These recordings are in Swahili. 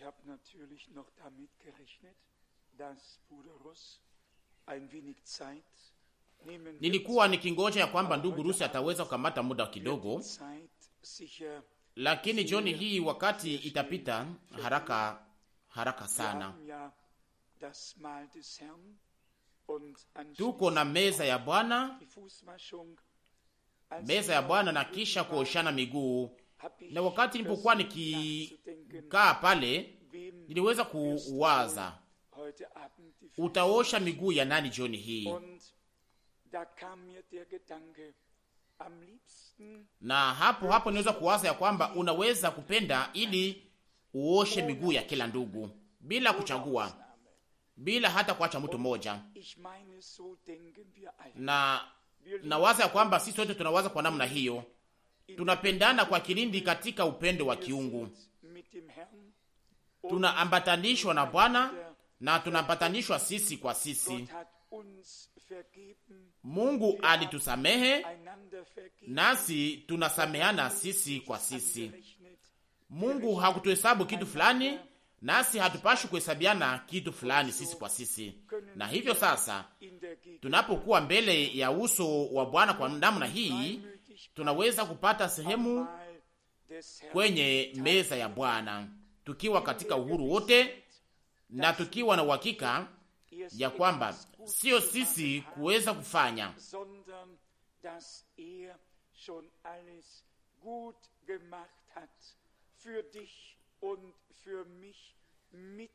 Ich habe natürlich noch damit gerechnet, dass Bruder Ross ein wenig Zeit nehmen wird. Nilikuwa nikingoja ya kwamba ndugu Rusi ataweza kukamata muda kidogo, lakini jioni hii wakati itapita haraka sana. Tuko na meza ya Bwana, na kisha kuoshana miguu. Na wakati nilipokuwa nikikaa pale, niliweza kuwaza, utaosha miguu ya nani jioni hii? Na hapo niweza kuwaza ya kwamba unaweza kupenda ili uoshe miguu ya kila ndugu bila kuchagua, bila hata kuacha mtu mmoja. Na waza ya kwamba sisi wote tunawaza kwa namna hiyo. Tunapendana kwa kilindi katika upendo wa kiungu. Tunaambatanishwa na Bwana na tunaambatanishwa sisi kwa sisi. Mungu alitusamehe nasi tunasameana sisi kwa sisi. Mungu hakutuhesabu kitu fulani nasi hatupashi kuhesabiana kitu fulani sisi kwa sisi. Na hivyo sasa, tunapokuwa mbele ya uso wa Bwana kwa namna hii, tunaweza kupata sehemu kwenye meza ya Bwana tukiwa katika uhuru wote, na tukiwa na uhakika ya kwamba sio sisi kuweza kufanya,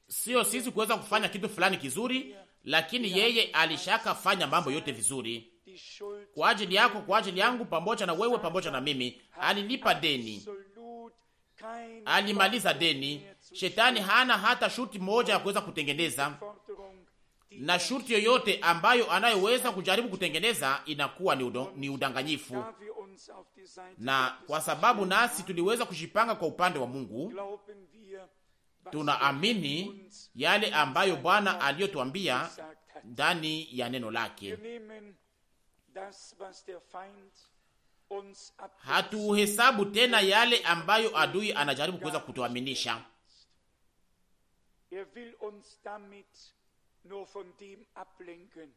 sio sisi kuweza kufanya kitu fulani kizuri, lakini yeye alishaka fanya mambo yote vizuri kwa ajili yako, kwa ajili yangu, pamoja na wewe, pamoja na mimi. Alilipa deni, alimaliza deni. Shetani hana hata shuti moja ya kuweza kutengeneza, na shuti yoyote ambayo anayoweza kujaribu kutengeneza inakuwa ni udanganyifu. Na kwa sababu nasi tuliweza kujipanga kwa upande wa Mungu, tunaamini yale ambayo Bwana aliyotuambia ndani ya neno lake. Hatuhesabu tena yale ambayo adui anajaribu kuweza kutuaminisha.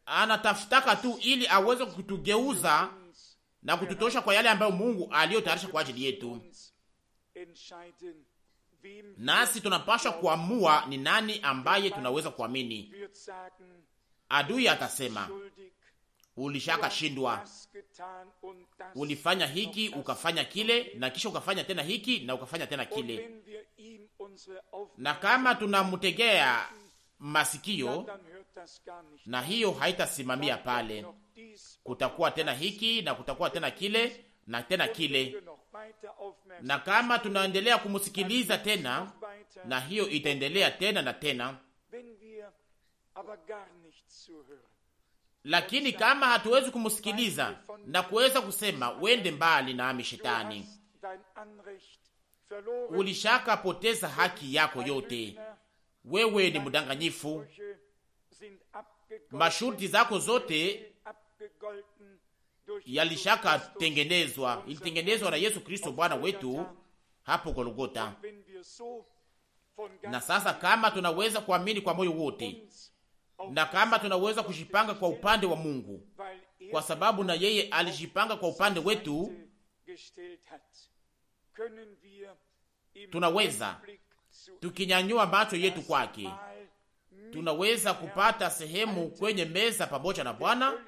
Anatafutaka tu ili aweze kutugeuza na kututosha kwa yale ambayo Mungu aliyotayarisha kwa ajili yetu. Nasi tunapaswa kuamua ni nani ambaye tunaweza kuamini. Adui atasema, ulishaka shindwa, ulifanya hiki ukafanya kile, na kisha ukafanya tena hiki na ukafanya tena kile. Na kama tunamtegea masikio, na hiyo haitasimamia pale, kutakuwa tena hiki na kutakuwa tena kile na tena kile. Na kama tunaendelea kumsikiliza tena, na hiyo itaendelea tena na tena. Lakini kama hatuwezi kumsikiliza na kuweza kusema, wende mbali nami Shetani, ulishaka poteza haki yako yote, wewe ni mdanganyifu, masharti zako zote yalishaka tengenezwa, ilitengenezwa na Yesu Kristo Bwana wetu hapo Golgotha. Na sasa kama tunaweza kuamini kwa moyo wote, na kama tunaweza kujipanga kwa upande wa Mungu, kwa sababu na yeye alijipanga kwa upande wetu, tunaweza tukinyanyua macho yetu kwake, tunaweza kupata sehemu kwenye meza pamoja na Bwana,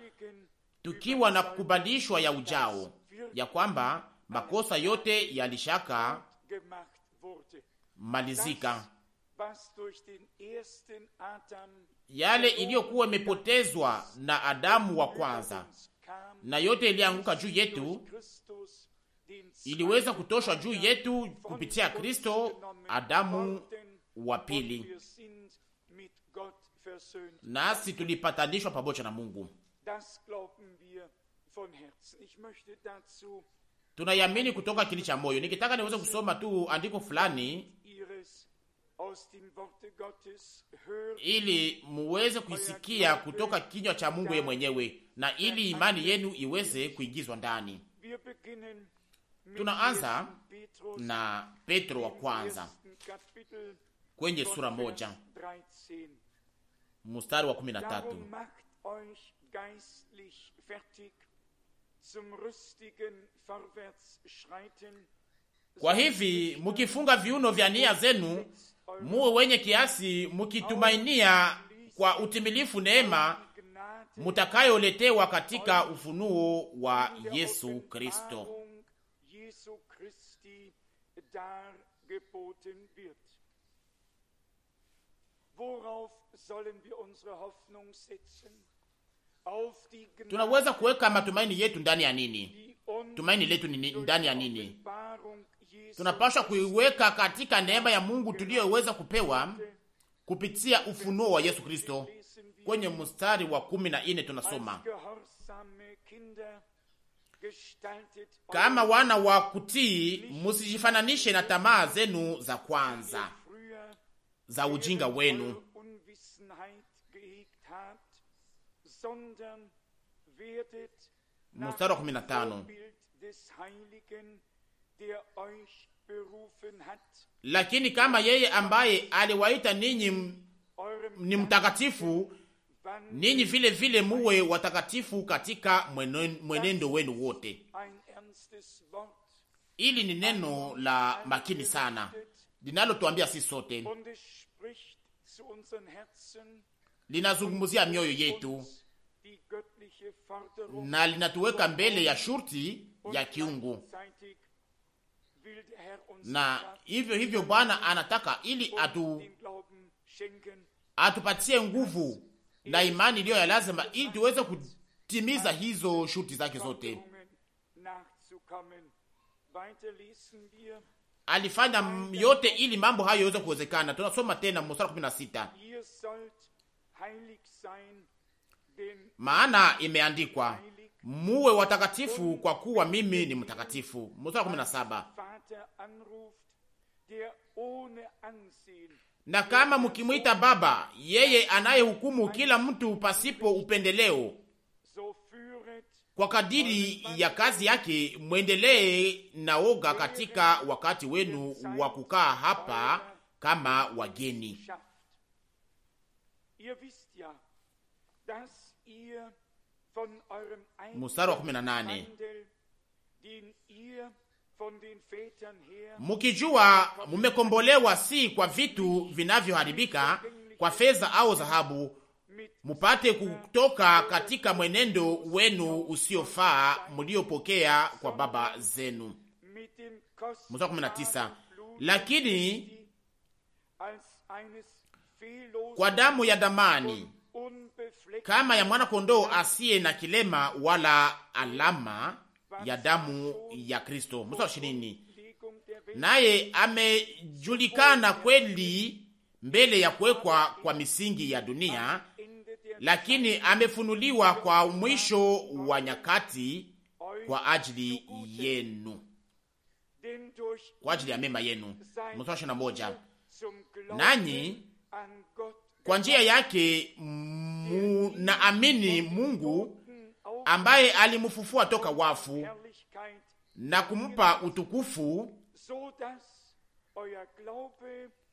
tukiwa na kukubalishwa ya ujao ya kwamba makosa yote yalishaka malizika. Yale iliyokuwa imepotezwa na Adamu wa kwanza na yote ilianguka juu yetu, iliweza kutoshwa juu yetu kupitia Kristo, Adamu wa pili, nasi tulipatanishwa pamoja na Mungu. Tunayamini kutoka kili cha moyo. Nikitaka niweze kusoma tu andiko fulani ili muweze kuisikia kutoka kinywa cha Mungu yeye mwenyewe, na ili imani yenu iweze kuingizwa ndani. Tunaanza na Petro wa kwanza kwenye sura 1 mstari wa 13. Kwa hivi mukifunga viuno vya nia zenu, muwe wenye kiasi, mukitumainia kwa utimilifu neema mutakayoletewa katika ufunuo wa Yesu Kristo. Tunaweza kuweka matumaini yetu ndani ya nini? Tumaini letu ni ndani ya nini? Tunapaswa kuiweka katika neema ya Mungu tuliyoweza kupewa kupitia ufunuo wa Yesu Kristo. Kwenye mstari wa 14 tunasoma, kama wana wa kutii, musijifananishe na tamaa zenu za kwanza za ujinga wenu, mstari wa 15, lakini kama yeye ambaye aliwaita ninyi ni mtakatifu, ninyi vile vile muwe watakatifu katika mwenendo wenu wote. Ili ni neno la makini sana linalotuambia sisi sote, linazungumzia mioyo yetu na linatuweka mbele ya shurti ya kiungu. Na hivyo Bwana anataka ili atupatie nguvu na imani iliyo ya lazima ili tuweze kutimiza hizo shuti zake zote. Alifanya yote ili mambo hayo yaweze kuwezekana. Tunasoma tena mstari 16, maana imeandikwa, muwe watakatifu kwa kuwa mimi ni mtakatifu. Mstari 17, na kama mkimwita Baba, yeye anayehukumu kila mtu pasipo upendeleo, kwa kadiri ya kazi yake, mwendelee na oga katika wakati wenu wa kukaa hapa kama wageni. Mstari wa 18, mukijua mumekombolewa si kwa vitu vinavyoharibika, kwa fedha au dhahabu, mupate kutoka katika mwenendo wenu usiofaa mliopokea kwa baba zenu. Mstari 19, lakini kwa damu ya damani kama ya mwana kondoo asiye na kilema wala alama ya damu ya Kristo. Mstari 20, naye amejulikana kweli mbele ya kuwekwa kwa misingi ya dunia, lakini amefunuliwa kwa mwisho wa nyakati kwa ajili yenu, kwa ajili ya mema yenu. Mstari 21, nanyi kwa njia yake munaamini Mungu ambaye alimufufua toka wafu na kumpa utukufu,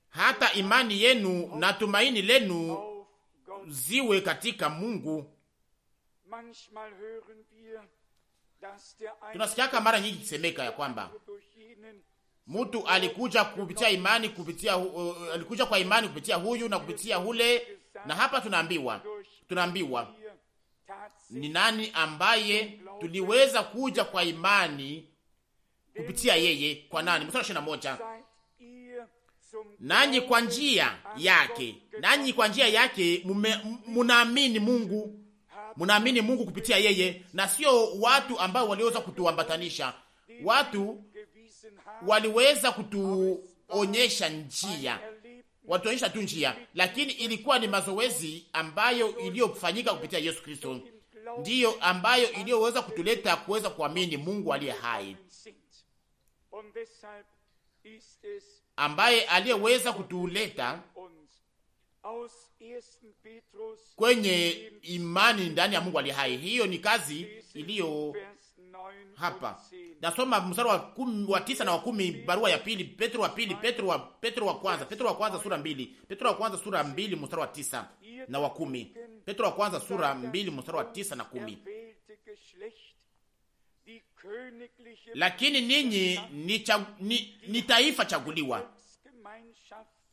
hata imani yenu na tumaini lenu ziwe katika Mungu. Tunasikiaka mara nyingi kisemeka ya kwamba mtu alikuja kupitia imani, alikuja kwa imani kupitia huyu na kupitia hule, na hapa tunaambiwa ni nani ambaye tuliweza kuja kwa imani kupitia yeye? Kwa nani? Mstari 21, nanyi kwa njia yake munaamini Mungu, munaamini Mungu kupitia yeye, na sio watu ambao waliweza kutuambatanisha. Watu waliweza kutuonyesha njia, watuonyesha tu njia, lakini ilikuwa ni mazoezi ambayo iliyofanyika kupitia Yesu Kristo, ndiyo ambayo iliyoweza kutuleta kuweza kuamini Mungu aliye hai, ambaye aliyeweza kutuleta kwenye imani ndani ya Mungu aliye hai. Hiyo ni kazi iliyo hapa. Nasoma mstari wa 9 na wa 10, barua ya pili Petro wa kwanza sura 2. Petro wa kwanza sura 2 mstari wa 9 na wa 10. Petro wa kwanza sura 2 mstari wa 9 na 10. Lakini ninyi ni taifa chaguliwa.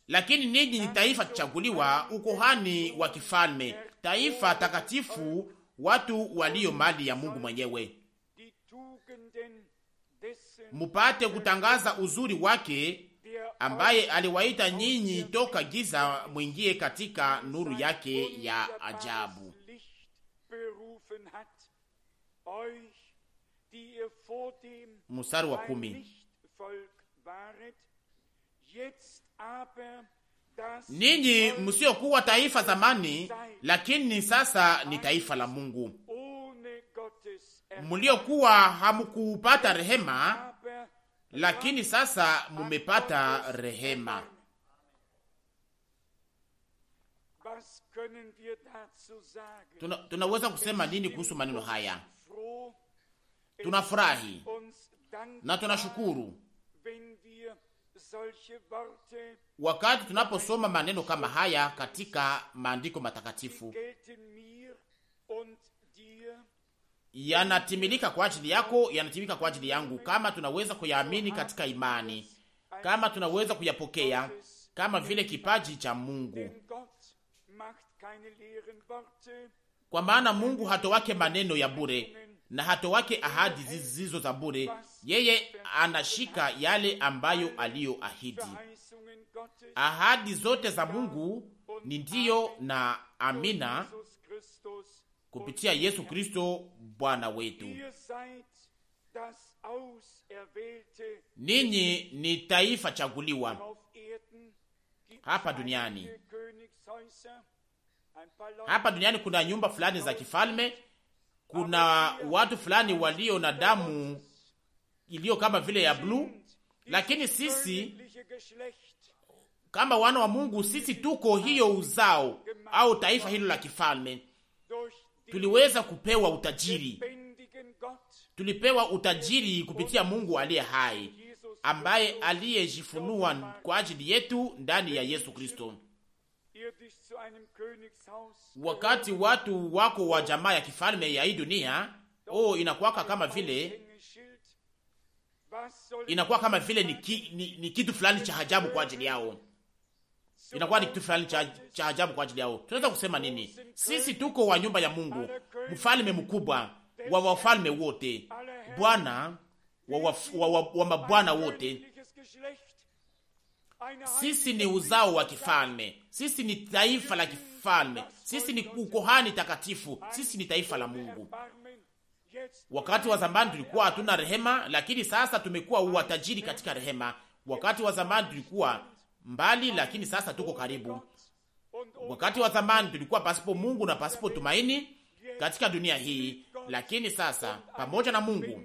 Lakini ninyi ni taifa chaguliwa, ukuhani wa kifalme, taifa takatifu, watu walio mali ya Mungu mwenyewe, mupate kutangaza uzuri wake, ambaye aliwaita nyinyi toka giza mwingie katika nuru yake ya ajabu. Mstari wa 10. Ninyi msiokuwa taifa zamani, lakini sasa ni taifa la Mungu. Mliokuwa hamkupata rehema, lakini sasa mumepata rehema. Tunaweza kusema nini kuhusu maneno haya? Tunafurahi na tunashukuru wakati tunaposoma maneno kama haya katika maandiko matakatifu. Yanatimilika kwa ajili yako, yanatimilika kwa ajili yangu, kama tunaweza kuyaamini katika imani, kama tunaweza kuyapokea kama vile kipaji cha Mungu. Kwa maana Mungu hatowake maneno ya bure na hatowake ahadi zizo za bure. Yeye anashika yale ambayo aliyoahidi. Ahadi zote za Mungu ni ndiyo na amina kupitia Yesu Kristo Bwana wetu. Ninyi ni taifa chaguliwa hapa duniani. Hapa duniani kuna nyumba fulani za kifalme, kuna watu fulani walio na damu iliyo kama vile ya bluu, lakini sisi kama wana wa Mungu, sisi tuko hiyo uzao au taifa hilo la kifalme. Tuliweza kupewa utajiri, tulipewa utajiri kupitia Mungu aliye hai, ambaye aliyejifunua kwa ajili yetu ndani ya Yesu Kristo. Wakati watu wako wa jamaa ya kifalme ya hii dunia, inakuwa kama vile ni kitu fulani cha ajabu kwa ajili yao. Inakuwa ni kitu fulani cha ajabu kwa ajili yao. Tunaweza kusema nini? Sisi tuko wa nyumba ya Mungu, mfalme mkubwa wa wafalme wote, Bwana wa mabwana wote. Sisi ni uzao wa kifalme, sisi ni taifa la kifalme, sisi ni ukohani takatifu, sisi ni taifa la Mungu. Wakati wa zamani tulikuwa hatuna rehema, lakini sasa tumekuwa watajiri katika rehema. Wakati wa zamani tulikuwa mbali, lakini sasa tuko karibu. Wakati wa zamani tulikuwa pasipo Mungu na pasipo tumaini katika dunia hii, lakini sasa pamoja na Mungu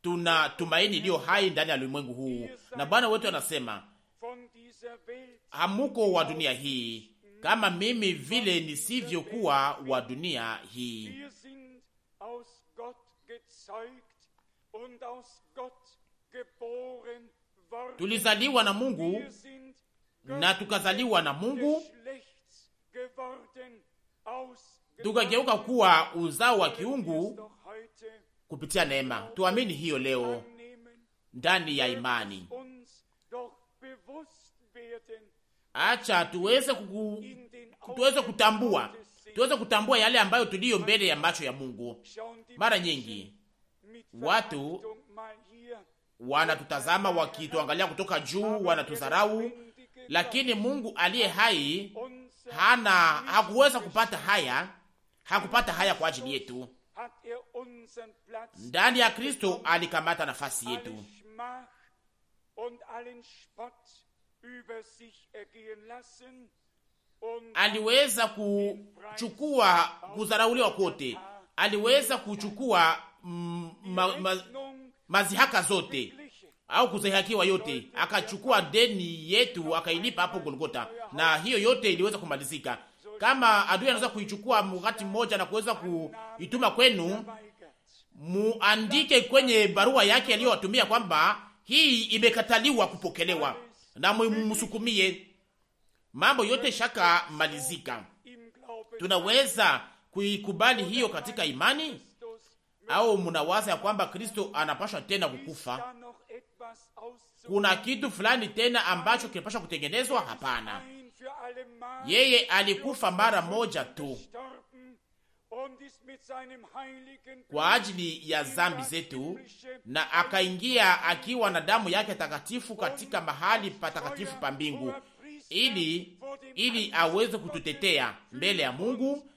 tuna tumaini iliyo hai ndani ya ulimwengu huu. Na Bwana wetu anasema, hamuko wa dunia hii kama mimi vile nisivyokuwa wa dunia hii. Tulizaliwa na Mungu na tukazaliwa na Mungu, tukageuka kuwa uzao wa kiungu kupitia neema. Tuamini hiyo leo ndani ya imani. Acha tuweze kutambua yale ambayo tuliyo mbele ya macho ya Mungu. Mara nyingi watu wanatutazama wakituangalia kutoka juu, wanatudharau, lakini Mungu aliye hai hakupata haya kwa ajili yetu. Ndani ya Kristo alikamata nafasi yetu. Aliweza kuchukua kudharauliwa kote, aliweza kuchukua mazihaka zote au kuzihakiwa yote, akachukua deni yetu akailipa hapo Golgota, na hiyo yote iliweza kumalizika. Kama adui anaweza kuichukua wakati mmoja na kuweza kuituma kwenu, muandike kwenye barua yake aliyowatumia kwamba hii imekataliwa kupokelewa, na mumsukumie. Mambo yote shaka malizika. Tunaweza kuikubali hiyo katika imani, au mnawaza ya kwamba Kristo anapaswa tena kukufa? Kuna kitu fulani tena ambacho kinapaswa kutengenezwa? Hapana, yeye alikufa mara moja tu kwa ajili ya dhambi zetu, na akaingia akiwa na damu yake takatifu katika mahali patakatifu pa mbingu, ili aweze kututetea mbele ya Mungu,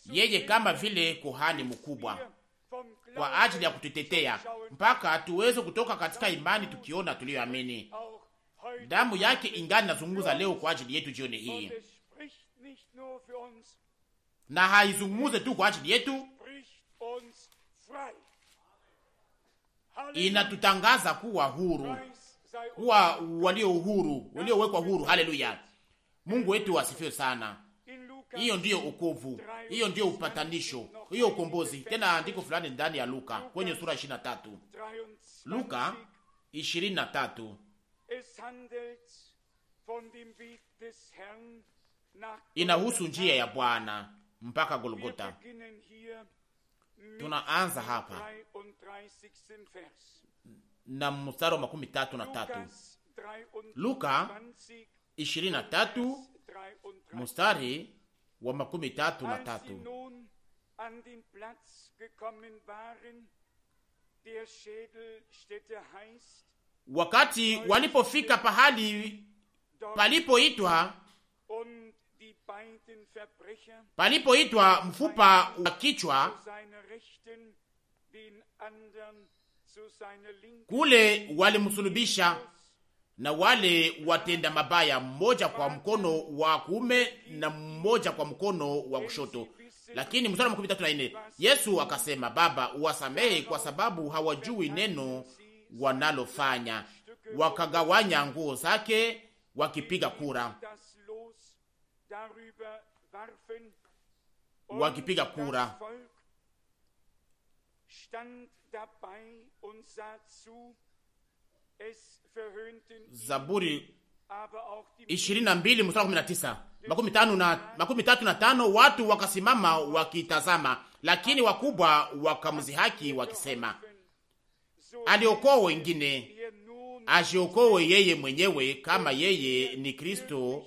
yeye kama vile kuhani mkubwa, kwa ajili ya kututetea mpaka tuweze kutoka katika imani tukiona tuliyoamini. Damu yake ingali nazungumza leo kwa ajili yetu jioni hii, na haizungumuze tu kwa ajili yetu, inatutangaza kuwa huru, kuwa walio uhuru, waliowekwa huru. Haleluya! Mungu wetu asifiwe sana. Hiyo ndiyo ukovu, hiyo ndiyo upatanisho, hiyo ukombozi. Tena andiko fulani ndani ya Luka kwenye sura 23, Luka 23, inahusu njia ya Bwana mpaka Golgota. Tunaanza hapa na mstari wa 33. Luka 23 mstari wa 33. Wakati walipofika pahali palipoitwa mfupa wa kichwa, kule walimsulubisha na wale watenda mabaya, mmoja kwa mkono wa kuume na mmoja kwa mkono wa kushoto. Lakini mstari wa 34, Yesu akasema, Baba, uwasamehe kwa sababu hawajui neno wanalofanya. Wakagawanya nguo zake wakipiga kura, Zaburi 22 mstari 19. 35, watu wakasimama wakitazama, lakini wakubwa wakamzihaki wakisema, aliokoe wengine, ajiokoe yeye mwenyewe, kama yeye ni Kristo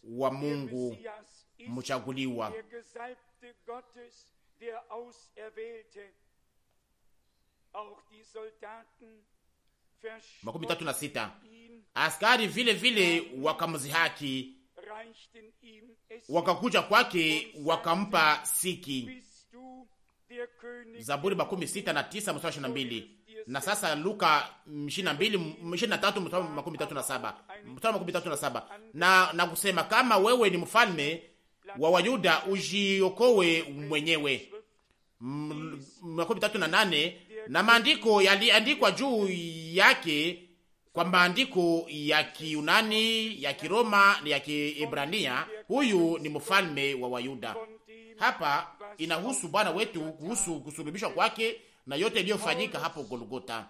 wa Mungu mchaguliwa. 36, askari vile vile wakamzihaki, wakakuja kwake wakampa siki. Zaburi 69 mstari 22. Na sasa Luka 23 mstari 37, na kusema, kama wewe ni mfalme wa Wayuda, ujiokoe mwenyewe. 38, na maandiko yaliandikwa juu yake kwa maandiko ya Kiyunani, ya Kiroma na ya Kiebrania, huyu ni mfalme wa Wayuda. Hapa inahusu Bwana wetu, kuhusu kusulubishwa kwake na yote iliyofanyika hapo Golgota.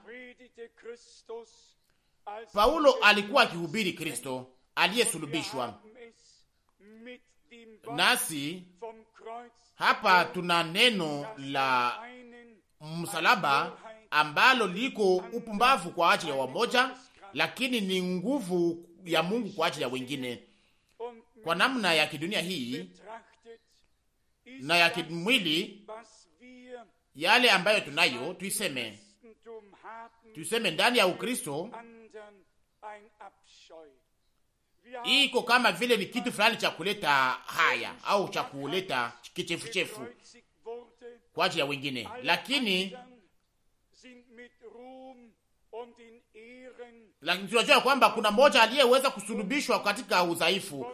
Paulo alikuwa akihubiri Kristo aliyesulubishwa, nasi hapa tuna neno la msalaba ambalo liko upumbavu kwa ajili ya wamoja, lakini ni nguvu ya Mungu kwa ajili ya wengine. Kwa namna ya kidunia hii na ya kimwili, yale ambayo tunayo tuiseme ndani ya Ukristo iko kama vile ni kitu fulani cha kuleta haya au cha kuleta kichefuchefu kwa ajili ya wengine, lakini tunajua kwamba kuna mmoja aliyeweza kusulubishwa katika udhaifu,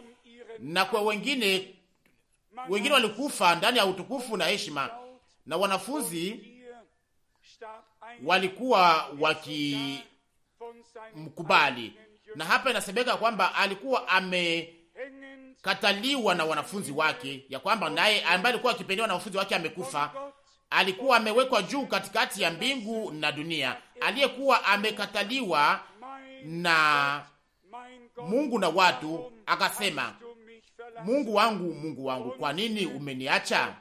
na kwa wengine walikufa ndani ya utukufu na heshima, na wanafunzi walikuwa wakimkubali. Na hapa inasemeka kwamba alikuwa amekataliwa na wanafunzi wake, ya kwamba naye ambaye alikuwa akipendewa na wanafunzi wake amekufa. Alikuwa amewekwa juu katikati ya mbingu na dunia, aliyekuwa amekataliwa na Mungu na watu. Akasema, Mungu wangu, kwa nini umeniacha?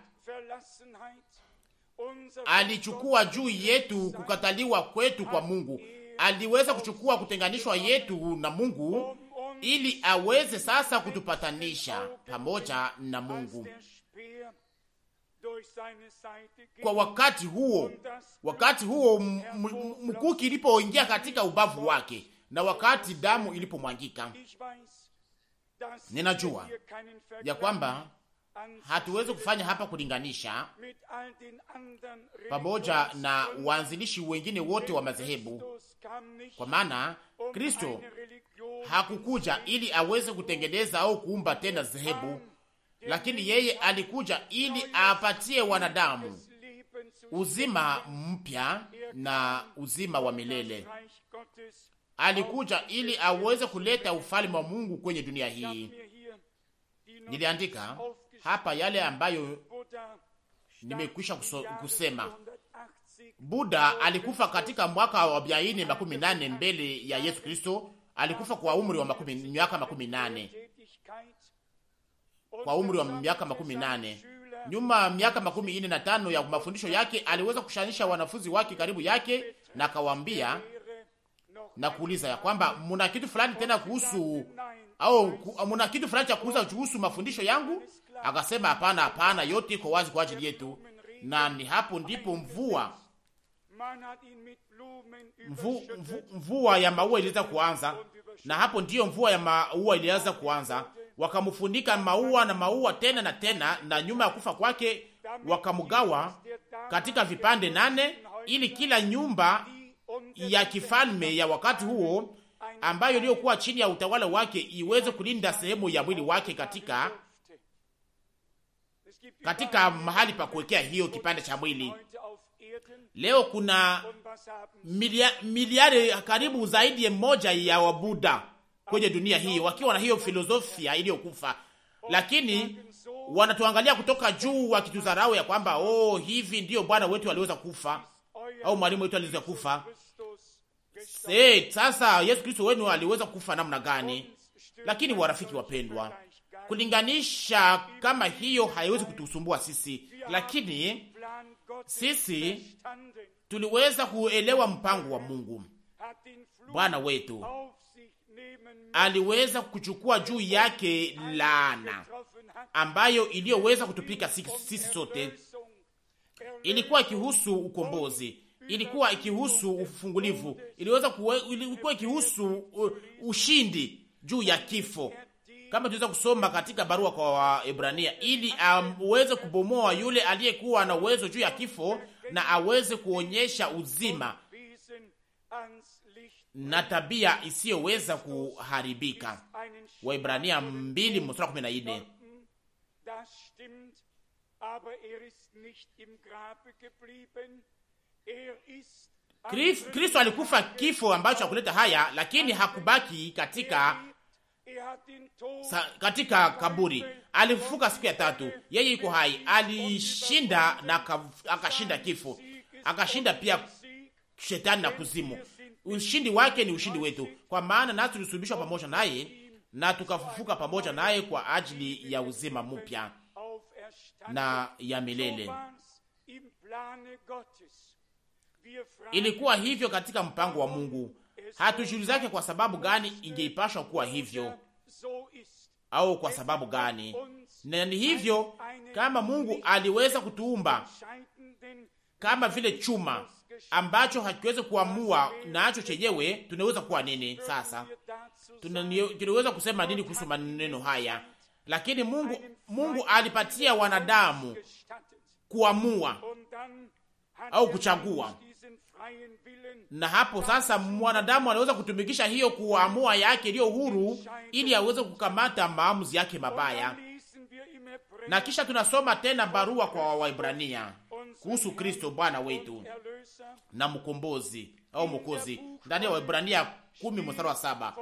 Alichukua juu yetu kukataliwa kwetu kwa Mungu. Aliweza kuchukua kutenganishwa yetu na Mungu ili aweze sasa kutupatanisha pamoja na Mungu. Kwa wakati huo mkuki ilipoingia katika ubavu wake na wakati damu ilipomwangika, ninajua ya kwamba hatuwezi kufanya hapa kulinganisha pamoja na waanzilishi wengine wote wa madhehebu, kwa maana Kristo hakukuja ili aweze kutengeneza au kuumba tena dhehebu, lakini yeye alikuja ili apatie wanadamu uzima mpya na uzima wa milele. Alikuja ili aweze kuleta ufalme wa Mungu kwenye dunia hii. Niliandika hapa yale ambayo nimekwisha kusema. Buddha alikufa katika mwaka wa 480 mbele ya Yesu Kristo. Alikufa kwa umri wa miaka 18. Kwa umri wa miaka 18. Nyuma miaka 45 ya mafundisho yake, aliweza kushanisha wanafunzi wake karibu yake, na akawaambia na kuuliza ya kwamba muna kitu fulani tena kuhusu au muna kitu fulani cha kuuza kuhusu mafundisho yangu? Akasema hapana, yote iko wazi kwa ajili yetu. Na ni hapo ndipo mvua ya maua ilianza kuanza, na hapo ndiyo mvua ya maua ilianza kuanza. Wakamfunika maua na maua tena na tena, na nyuma ya kufa kwake wakamgawa katika vipande 8 ili kila nyumba ya kifalme ya wakati huo ambayo iliyokuwa chini ya utawala wake iweze kulinda sehemu ya mwili wake katika mahali pa kuwekea hiyo kipande cha mwili. Leo kuna miliari karibu zaidi ya moja ya Wabuddha kwenye dunia hii, wakiwa na hiyo filosofia iliyokufa, lakini wanatuangalia kutoka juu wakitudharau ya kwamba hivi ndiyo Bwana wetu aliweza kufa au mwalimu wetu aliweza kufa. Sasa Yesu Kristo wenu aliweza kufa namna gani? Lakini warafiki wapendwa, kulinganisha kama hiyo haiwezi kutusumbua sisi, lakini sisi tuliweza kuelewa mpango wa Mungu. Bwana wetu aliweza kuchukua juu yake laana ambayo iliyoweza kutupika sisi sote. Ilikuwa ikihusu ukombozi, ilikuwa ikihusu ufungulivu, ilikuwa ikihusu ushindi juu ya kifo, kama tuweza kusoma katika barua kwa Waebrania, ili aweze kubomoa yule aliyekuwa na uwezo juu ya kifo na aweze kuonyesha uzima na tabia isiyoweza kuharibika. Waebrania 2:14. Kristo alikufa kifo ambacho hakuleta haya, lakini hakubaki katika kaburi. Alifufuka siku ya 3. Yeye yuko hai. Alishinda na akashinda kifo. Akashinda pia shetani na kuzimu. Ushindi wake ni ushindi wetu, kwa maana nasi tulisulubishwa pamoja naye na tukafufuka pamoja naye kwa ajili ya uzima mpya na ya milele. Ilikuwa hivyo katika mpango wa Mungu. Hatujiulizake kwa sababu gani ingeipashwa kuwa hivyo au kwa sababu gani. Na ni hivyo kama Mungu aliweza kutuumba kama vile chuma ambacho hakiwezi kuamua nacho chenyewe, tunaweza kuwa nini sasa? Tunaweza kusema nini kuhusu maneno haya? Lakini Mungu alipatia wanadamu kuamua au kuchagua, na hapo sasa mwanadamu anaweza kutumikisha hiyo kuamua yake iliyo huru ili aweze kukamata maamuzi yake mabaya. Na kisha tunasoma tena barua kwa Waebrania kuhusu Kristo Bwana wetu na mkombozi au mwokozi ndani ya Waebrania 10:7.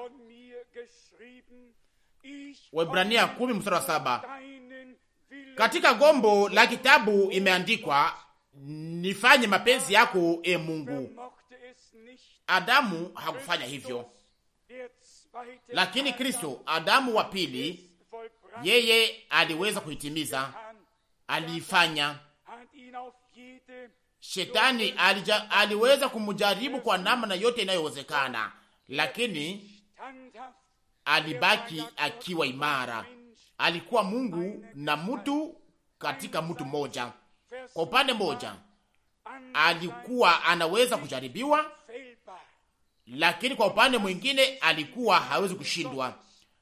Waebrania 10 mstari wa 7. Katika gombo la kitabu imeandikwa, nifanye mapenzi yako e Mungu. Adamu hakufanya hivyo, lakini Kristo, Adamu wa pili, yeye aliweza kuitimiza, aliifanya. Shetani aliweza kumjaribu kwa namna yote inayowezekana, lakini alibaki akiwa imara. Alikuwa Mungu na mtu katika mtu mmoja. Kwa upande mmoja alikuwa anaweza kujaribiwa, lakini kwa upande mwingine alikuwa hawezi kushindwa.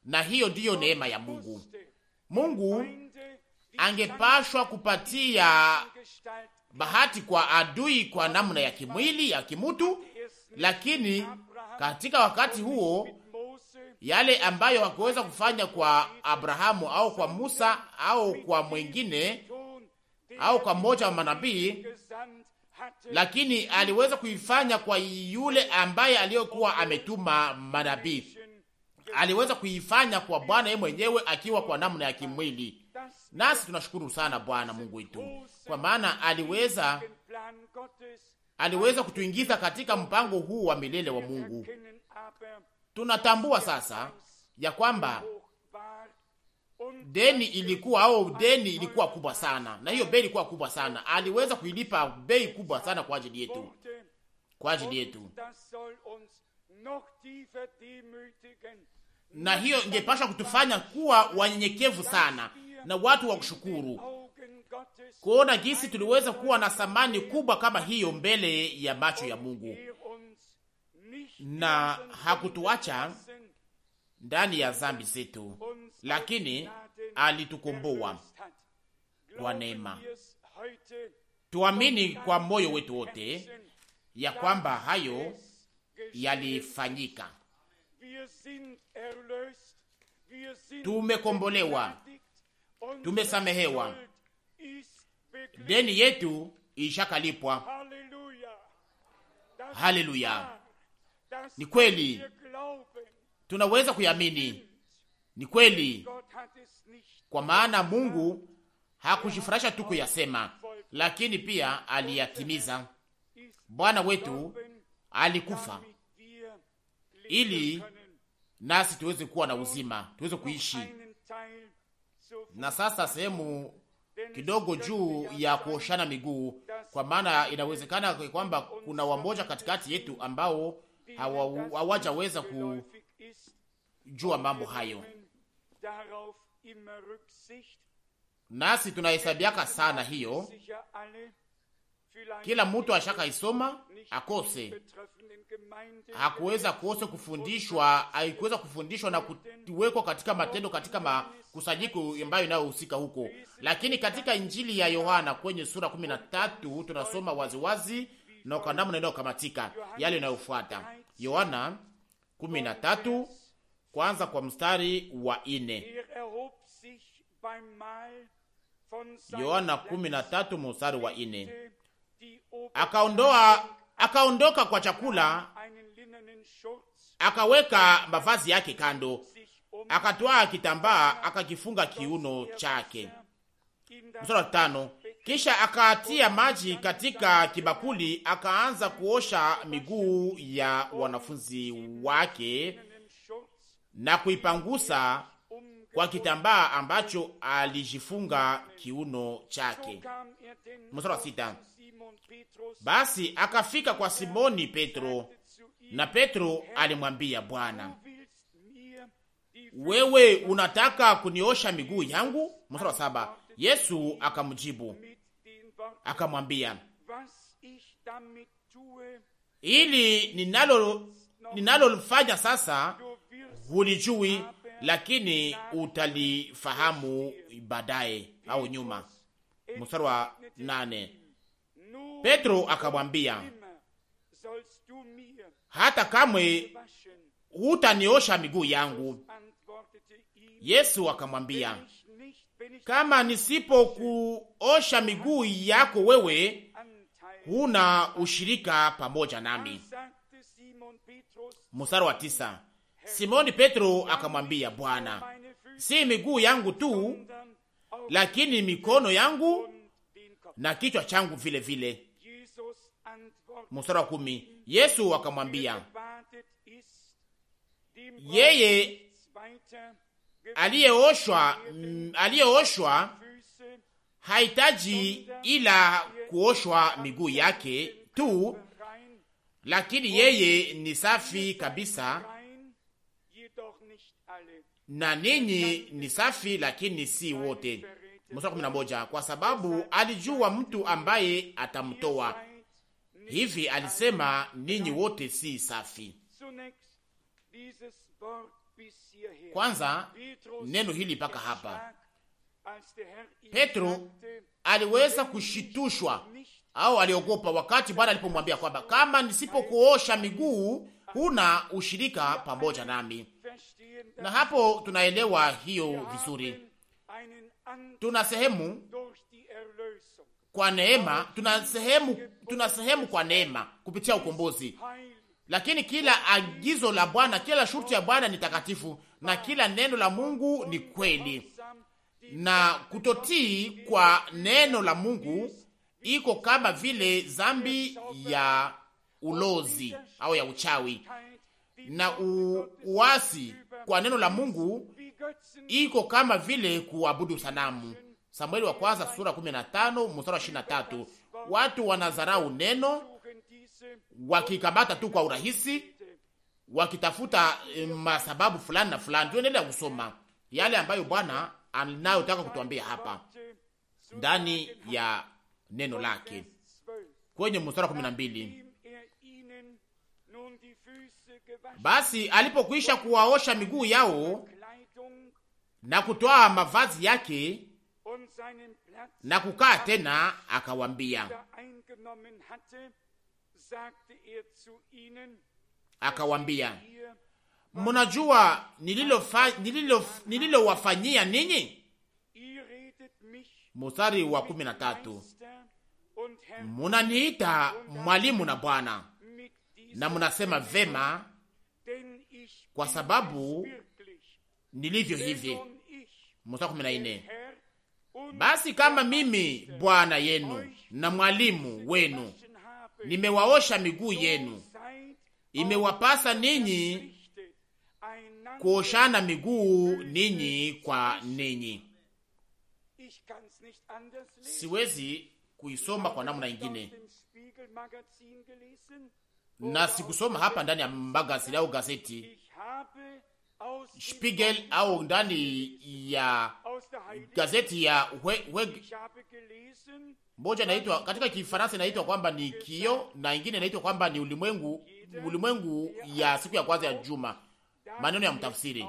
Na hiyo ndiyo neema ya Mungu. Mungu angepashwa kupatia bahati kwa adui kwa namna ya kimwili, ya kimutu, lakini katika wakati huo yale ambayo hakuweza kufanya kwa Abrahamu au kwa Musa au kwa mwingine au kwa mmoja wa manabii, lakini aliweza kuifanya kwa yule ambaye aliyokuwa ametuma manabii. Aliweza kuifanya kwa Bwana yeye mwenyewe akiwa kwa namna ya kimwili. Nasi tunashukuru sana Bwana Mungu wetu, kwa maana aliweza kutuingiza katika mpango huu wa milele wa Mungu. Tunatambua sasa ya kwamba deni ilikuwa kubwa sana, na hiyo bei ilikuwa kubwa sana. Aliweza kuilipa bei kubwa sana kwa ajili yetu, na hiyo ingepasha kutufanya kuwa wanyenyekevu sana na watu wa kushukuru, kuona jinsi tuliweza kuwa na thamani kubwa kama hiyo mbele ya macho ya Mungu, na hakutuacha ndani ya dhambi zetu, lakini alitukomboa kwa neema. Tuamini kwa moyo wetu wote ya kwamba hayo yalifanyika. Tumekombolewa, tumesamehewa, deni yetu ishakalipwa. Haleluya! Ni kweli, tunaweza kuamini. Ni kweli, kwa maana Mungu hakujifurahisha tu kuyasema, lakini pia aliyatimiza. Bwana wetu alikufa ili nasi tuweze kuwa na uzima, tuweze kuishi. Na sasa sehemu kidogo juu ya kuoshana miguu, kwa maana inawezekana kwamba kuna wamoja katikati yetu ambao hawajaweza kujua mambo hayo, nasi tunahesabiaka sana hiyo. Kila mtu ashaka isoma akose, hakuweza kuose kufundishwa, haikuweza kufundishwa na kuwekwa katika matendo, katika makusanyiko ambayo inayohusika huko. Lakini katika Injili ya Yohana kwenye sura 13 tunasoma waziwazi na kwa namna inayokamatika yale inayofuata. Yohana 13 kwanza kwa mstari wa 4. Yohana 13 mstari wa 4. Akaondoka kwa chakula, akaweka mavazi yake kando, akatwaa kitambaa, akakifunga kiuno chake. Mstari wa 5. Kisha akatia maji katika kibakuli, akaanza kuosha miguu ya wanafunzi wake na kuipangusa kwa kitambaa ambacho alijifunga kiuno chake. Mstari wa 6. Basi akafika kwa Simoni Petro, na Petro alimwambia, Bwana, wewe unataka kuniosha miguu yangu? Mstari wa 7. Yesu akamjibu akamwambia, ili ninalofanya sasa hulijui, lakini utalifahamu baadaye au nyuma. Mstari wa 8. Petro akamwambia, hata kamwe hutaniosha miguu yangu. Yesu akamwambia, kama nisipokuosha miguu yako wewe huna ushirika pamoja nami. Mstari wa 9. Simoni Petro akamwambia, Bwana, si miguu yangu tu, lakini mikono yangu na kichwa changu vile vile. Mstari wa 10, Yesu akamwambia, yeye aliyeoshwa hahitaji ila kuoshwa miguu yake tu, lakini yeye ni safi kabisa, na ninyi ni safi, lakini si wote. Mstari 11, kwa sababu alijua mtu ambaye atamtoa, hivi alisema ninyi wote si safi. Kwanza neno hili mpaka hapa, Petro aliweza kushitushwa au aliogopa wakati Bwana alipomwambia kwamba kama nisipokuosha miguu huna ushirika pamoja nami. Na hapo tunaelewa hiyo vizuri. Tuna sehemu kwa neema, tuna sehemu kwa neema kupitia ukombozi. Lakini kila agizo la Bwana, kila shurti ya Bwana ni takatifu, na kila neno la Mungu ni kweli. Na kutotii kwa neno la Mungu iko kama vile zambi ya ulozi au ya uchawi, na uasi kwa neno la Mungu iko kama vile kuabudu sanamu. Samueli wa kwanza sura 15 mstari wa 23. Watu wanadharau neno, wakikamata tu kwa urahisi, wakitafuta masababu fulani na fulani. Tuendelea kusoma yale ambayo Bwana anayotaka kutuambia hapa ndani ya neno lake kwenye mstari wa 12. Basi alipokwisha kuwaosha miguu yao na kutoa mavazi yake na kukaa tena, akawambia, mnajua nililowafanyia ninyi? Mstari wa 13, munaniita mwalimu na Bwana, na munasema vema, kwa sababu nilivyo hivi. Mstari 14, basi kama mimi Bwana yenu na mwalimu wenu nimewaosha miguu yenu, imewapasa ninyi kuoshana miguu ninyi kwa ninyi. Siwezi kuisoma kwa namna ingine, na sikusoma hapa ndani ya magazeti au gazeti Spiegel au ndani ya gazeti ya moja inaitwa katika Kifaransa inaitwa kwamba ni Kio, na ingine inaitwa kwamba ni ulimwengu ya siku ya kwanza ya juma. Maneno ya mtafsiri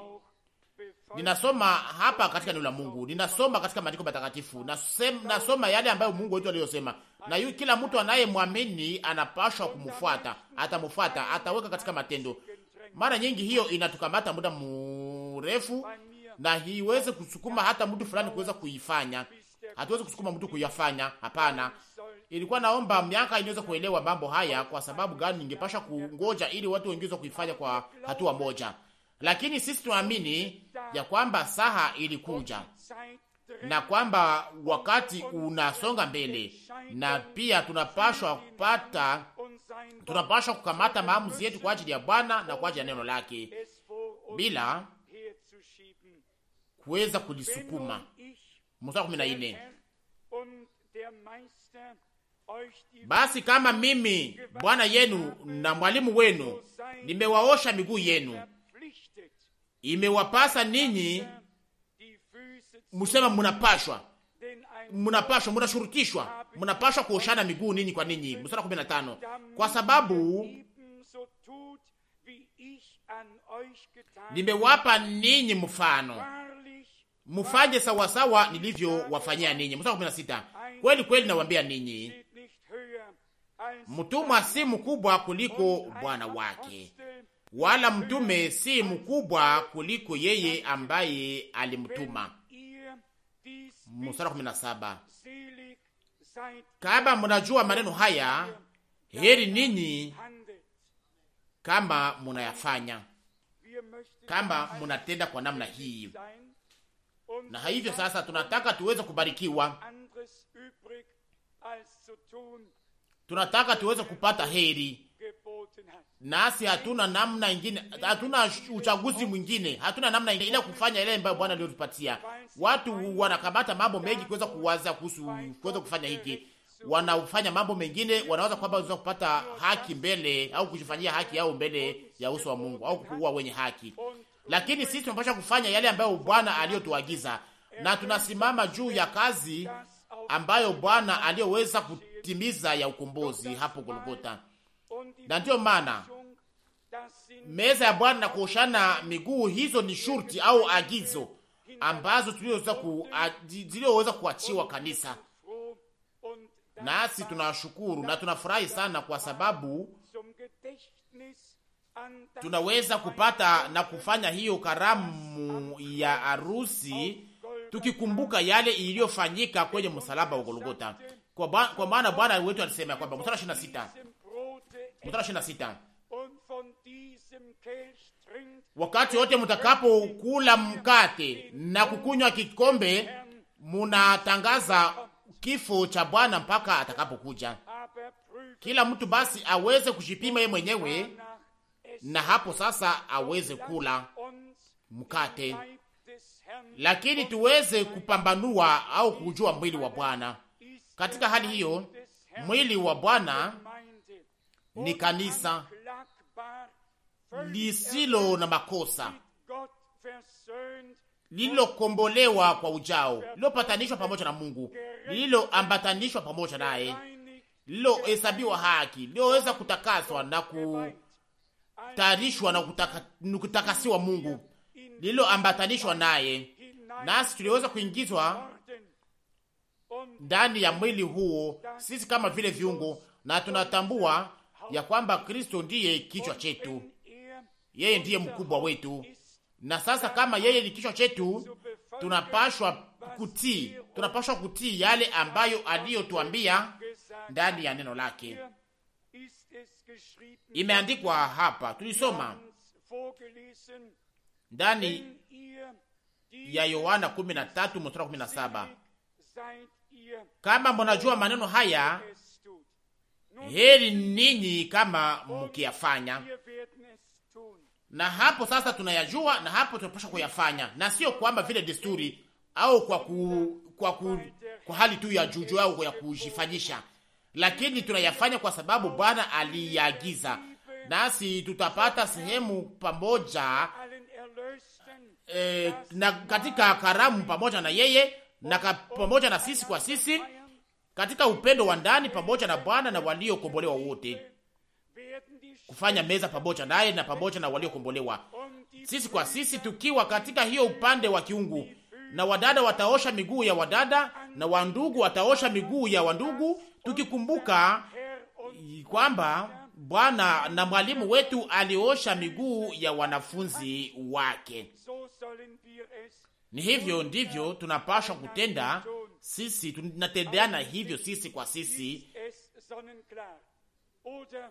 ninasoma hapa katika neno la Mungu, ninasoma katika maandiko matakatifu, nasoma yale ambayo Mungu wetu aliyosema, na kila mtu anayemwamini anapaswa kumfuata, atamfuata, ataweka katika matendo. Mara nyingi hiyo inatukamata muda mrefu, na hiweze kusukuma hata mtu fulani kuweza kuifanya. Hatuwezi kusukuma mtu kuyafanya, hapana. Ilikuwa naomba miaka inaweza kuelewa mambo haya. Kwa sababu gani? Ningepasha kungoja ili watu wengine kuifanya kwa hatua moja, lakini sisi tuamini ya kwamba saha ilikuja na kwamba wakati unasonga mbele, na pia tunapashwa kukamata maamuzi yetu kwa ajili ya Bwana na kwa ajili ya neno lake bila kuweza kulisukuma. Mstari 14, basi kama mimi Bwana yenu na mwalimu wenu nimewaosha miguu yenu, imewapasa ninyi, musema munashurutishwa, munapashwa kuoshana miguu ninyi kwa ninyi. Mstari 15, kwa sababu nimewapa ninyi mfano, mufanye sawasawa nilivyowafanyia ninyi. Mstari 16, kweli kweli nawaambia ninyi, mtumwa si mkubwa kuliko bwana wake, wala mtume si mkubwa kuliko yeye ambaye alimtuma. Mstari 17, kama mnajua maneno haya, heri ninyi kama munayafanya, kama munatenda kwa namna hii. na hivyo sasa tunataka tuweze kubarikiwa, tunataka tuweze kupata heri, nasi hatuna namna ingine, hatuna uchaguzi mwingine, hatuna namna ingine ila kufanya ile ambayo Bwana aliyotupatia. Watu wanakamata mambo mengi kuweza kuwaza kuhusu kuweza kufanya hiki, wanafanya mambo mengine, wanaweza kwamba wanaweza kupata haki mbele au kujifanyia haki yao mbele ya uso wa Mungu au kuwa wenye haki. Lakini sisi tunapaswa kufanya yale ambayo Bwana aliyotuagiza, na tunasimama juu ya kazi ambayo Bwana aliyoweza kutimiza ya ukombozi hapo Golgotha. Na ndio maana meza ya Bwana na kuoshana miguu, hizo ni shurti au agizo ambazo zilizoweza kuachiwa kanisa. Nasi tunashukuru na tunafurahi sana kwa sababu tunaweza kupata na kufanya hiyo karamu ya harusi tukikumbuka yale iliyofanyika kwenye msalaba wa Golgotha. Kwa maana Bwana wetu alisema kwamba mstari 26, wakati wote mtakapokula mkate na kukunywa kikombe, munatangaza kifo cha Bwana mpaka atakapokuja. Kila mtu basi aweze kujipima yeye mwenyewe, na hapo sasa aweze kula mkate, lakini tuweze kupambanua au kujua mwili wa Bwana. Katika hali hiyo, mwili wa Bwana ni kanisa lisilo na makosa, lililokombolewa kwa ujao, lilopatanishwa pamoja na Mungu, lililoambatanishwa pamoja naye, lililohesabiwa haki, lililoweza kutakaswa na kutayarishwa na kutakasiwa Mungu, lililoambatanishwa naye, nasi tuliweza kuingizwa ndani ya mwili huo sisi kama vile viungo, na tunatambua ya kwamba Kristo ndiye kichwa chetu, yeye ndiye mkubwa wetu. Na sasa kama yeye ni kichwa chetu, tunapashwa kutii yale ambayo aliyotuambia ndani ya neno lake. Imeandikwa hapa, tulisoma ndani ya Yohana 13:17, kama mnajua maneno haya, heri ninyi kama mkiyafanya. Na hapo sasa tunayajua, na hapo tunapaswa kuyafanya, na sio kwamba vile desturi au kwa hali tu ya juju au ya kujifanyisha, lakini tunayafanya kwa sababu Bwana aliagiza, nasi tutapata sehemu pamoja na katika karamu pamoja na yeye na pamoja na sisi kwa sisi, katika upendo wa ndani pamoja na Bwana na waliokombolewa wote, kufanya meza pamoja naye na pamoja na waliokombolewa, sisi kwa sisi, tukiwa katika hiyo upande wa kiungu. Na wadada wataosha miguu ya wadada na wandugu wataosha miguu ya wandugu, tukikumbuka kwamba Bwana na mwalimu wetu aliosha miguu ya wanafunzi wake. Ni hivyo ndivyo tunapaswa kutenda sisi, tunatendeana hivyo sisi kwa sisi.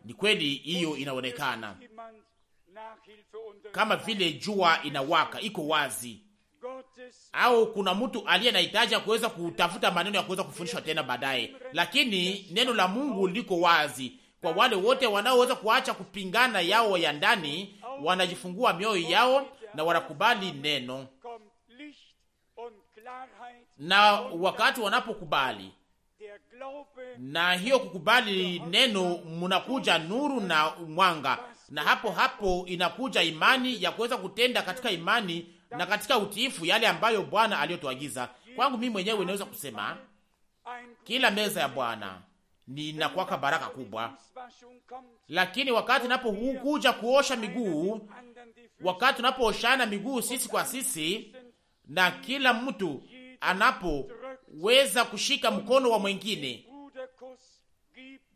Ni kweli hiyo inaonekana kama vile jua inawaka, iko wazi, au kuna mtu aliye na hitaji ya kuweza kutafuta maneno ya kuweza kufundishwa tena baadaye, lakini neno la Mungu liko wazi kwa wale wote wanaoweza kuacha kupingana yao ya ndani, wanajifungua mioyo yao na wanakubali neno. Na wakati wanapokubali, na hiyo kukubali neno, munakuja nuru na mwanga, na hapo inakuja imani ya kuweza kutenda katika imani na katika utiifu yale ambayo Bwana aliyotuagiza. Kwangu mimi mwenyewe naweza kusema kila meza ya Bwana ninakuwa baraka kubwa, lakini wakati napokuja kuosha miguu, wakati tunapooshana miguu sisi kwa sisi, na kila mtu anapoweza kushika mkono wa mwingine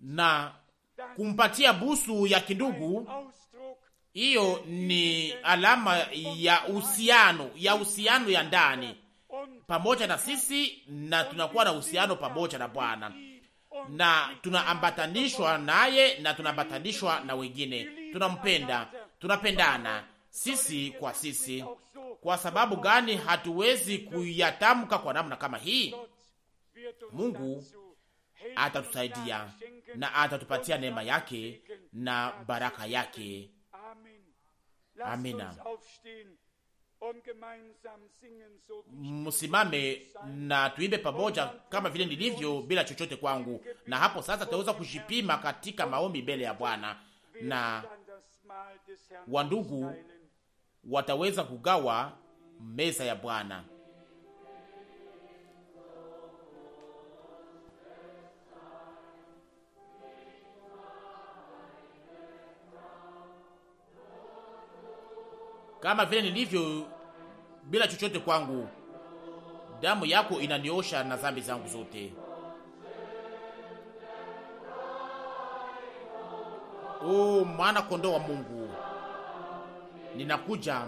na kumpatia busu ya kindugu, hiyo ni alama ya uhusiano ya ndani pamoja na sisi, na tunakuwa na uhusiano pamoja na Bwana, na tunaambatanishwa naye na tunaambatanishwa na wengine. Tunampenda, tunapendana, sisi kwa sisi. Kwa sababu gani hatuwezi kuyatamka kwa namna kama hii? Mungu atatusaidia na atatupatia neema yake na baraka yake. Amina. Msimame na tuimbe pamoja kama vile nilivyo bila chochote kwangu, na hapo sasa tutaweza kujipima katika maombi mbele ya Bwana, na wandugu wataweza kugawa meza ya Bwana. Kama vile nilivyo bila chochote kwangu, damu yako inaniosha na dhambi zangu zote. O mwana kondoo wa Mungu, ninakuja.